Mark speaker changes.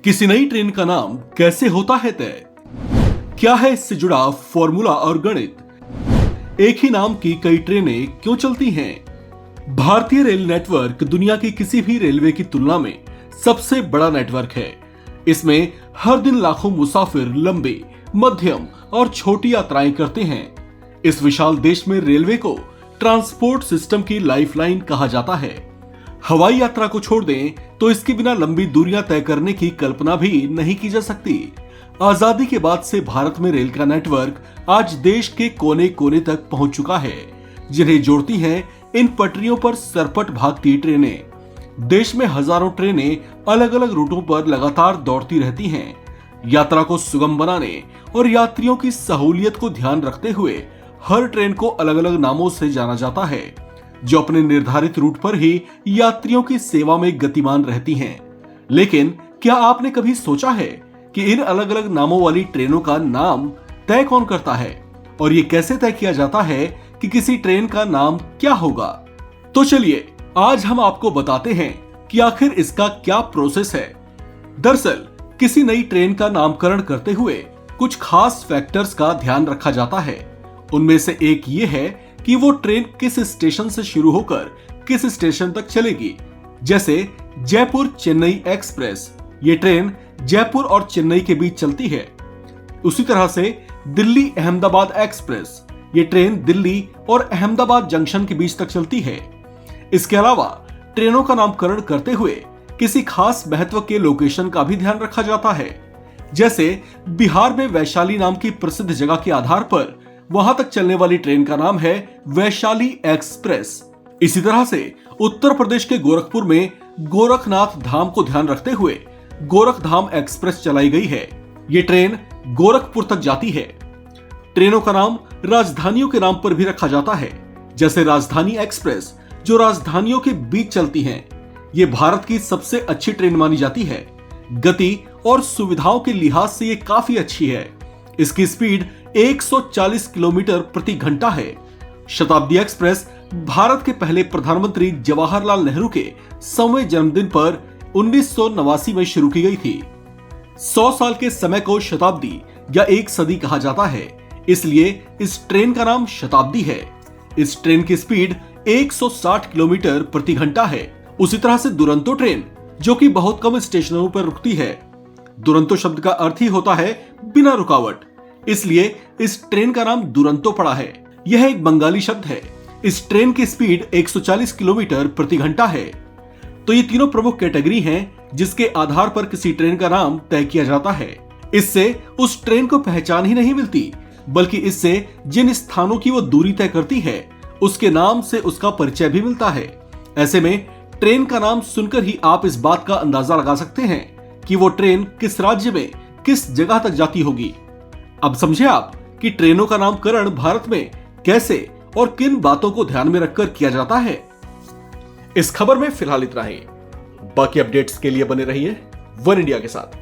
Speaker 1: किसी नई ट्रेन का नाम कैसे होता है तय? क्या है इससे जुड़ा फॉर्मूला और गणित? एक ही नाम की कई ट्रेनें क्यों चलती हैं? भारतीय रेल नेटवर्क दुनिया की किसी भी रेलवे की तुलना में सबसे बड़ा नेटवर्क है। इसमें हर दिन लाखों मुसाफिर लंबी, मध्यम और छोटी यात्राएं करते हैं। इस विशाल देश में रेलवे को ट्रांसपोर्ट सिस्टम की लाइफलाइन कहा जाता है। हवाई यात्रा को छोड़ दें तो इसके बिना लंबी दूरियां तय करने की कल्पना भी नहीं की जा सकती। आजादी के बाद से भारत में रेल का नेटवर्क आज देश के कोने कोने तक पहुंच चुका है, जिन्हें जोड़ती हैं इन पटरियों पर सरपट भागती ट्रेनें। देश में हजारों ट्रेनें अलग अलग रूटों पर लगातार दौड़ती रहती हैं। यात्रा को सुगम बनाने और यात्रियों की सहूलियत को ध्यान रखते हुए हर ट्रेन को अलग अलग नामों से जाना जाता है, जो अपने निर्धारित रूट पर ही यात्रियों की सेवा में गतिमान रहती हैं। लेकिन क्या आपने कभी सोचा है कि इन अलग अलग नामों वाली ट्रेनों का नाम तय कौन करता है और ये कैसे तय किया जाता है कि किसी ट्रेन का नाम क्या होगा? तो चलिए आज हम आपको बताते हैं कि आखिर इसका क्या प्रोसेस है। दरअसल किसी नई ट्रेन का नामकरण करते हुए कुछ खास फैक्टर्स का ध्यान रखा जाता है। उनमें से एक ये है कि वो ट्रेन किस स्टेशन से शुरू होकर किस स्टेशन तक चलेगी। जैसे जयपुर चेन्नई एक्सप्रेस, ये ट्रेन जयपुर और चेन्नई के बीच चलती है। उसी तरह से दिल्ली अहमदाबाद एक्सप्रेस, ये ट्रेन दिल्ली और अहमदाबाद जंक्शन के बीच तक चलती है। इसके अलावा ट्रेनों का नामकरण करते हुए किसी खास महत्व के लोकेशन का भी ध्यान रखा जाता है। जैसे बिहार में वैशाली नाम की प्रसिद्ध जगह के आधार पर वहां तक चलने वाली ट्रेन का नाम है वैशाली एक्सप्रेस। इसी तरह से उत्तर प्रदेश के गोरखपुर में गोरखनाथ धाम को ध्यान रखते हुए गोरखधाम एक्सप्रेस चलाई गई है। ये ट्रेन गोरखपुर तक जाती है। ट्रेनों का नाम राजधानियों के नाम पर भी रखा जाता है। जैसे राजधानी एक्सप्रेस, जो राजधानियों के बीच चलती है, ये भारत की सबसे अच्छी ट्रेन मानी जाती है। गति और सुविधाओं के लिहाज से ये काफी अच्छी है। इसकी स्पीड 140 किलोमीटर प्रति घंटा है। शताब्दी एक्सप्रेस भारत के पहले प्रधानमंत्री जवाहरलाल नेहरू के 100वें जन्मदिन पर 1989 में शुरू की गई थी। 100 साल के समय को शताब्दी या एक सदी कहा जाता है, इसलिए इस ट्रेन का नाम शताब्दी है। इस ट्रेन की स्पीड 160 किलोमीटर प्रति घंटा है। उसी तरह से दुरंतो ट्रेन, जो कि बहुत कम स्टेशनों पर रुकती है। दुरंतो शब्द का अर्थ ही होता है बिना रुकावट, इसलिए इस ट्रेन का नाम दुरंतो पड़ा है। यह एक बंगाली शब्द है। इस ट्रेन की स्पीड 140 किलोमीटर प्रति घंटा है। तो ये तीनों प्रमुख कैटेगरी हैं जिसके आधार पर किसी ट्रेन का नाम तय किया जाता है। इससे उस ट्रेन को पहचान ही नहीं मिलती, बल्कि इससे जिन स्थानों की वो दूरी तय करती है उसके नाम से उसका परिचय भी मिलता है। ऐसे में ट्रेन का नाम सुनकर ही आप इस बात का अंदाजा लगा सकते हैं कि वो ट्रेन किस राज्य में किस जगह तक जाती होगी। अब समझे आप कि ट्रेनों का नामकरण भारत में कैसे और किन बातों को ध्यान में रखकर किया जाता है। इस खबर में फिलहाल इतना ही। बाकी अपडेट्स के लिए बने रहिए वन इंडिया के साथ।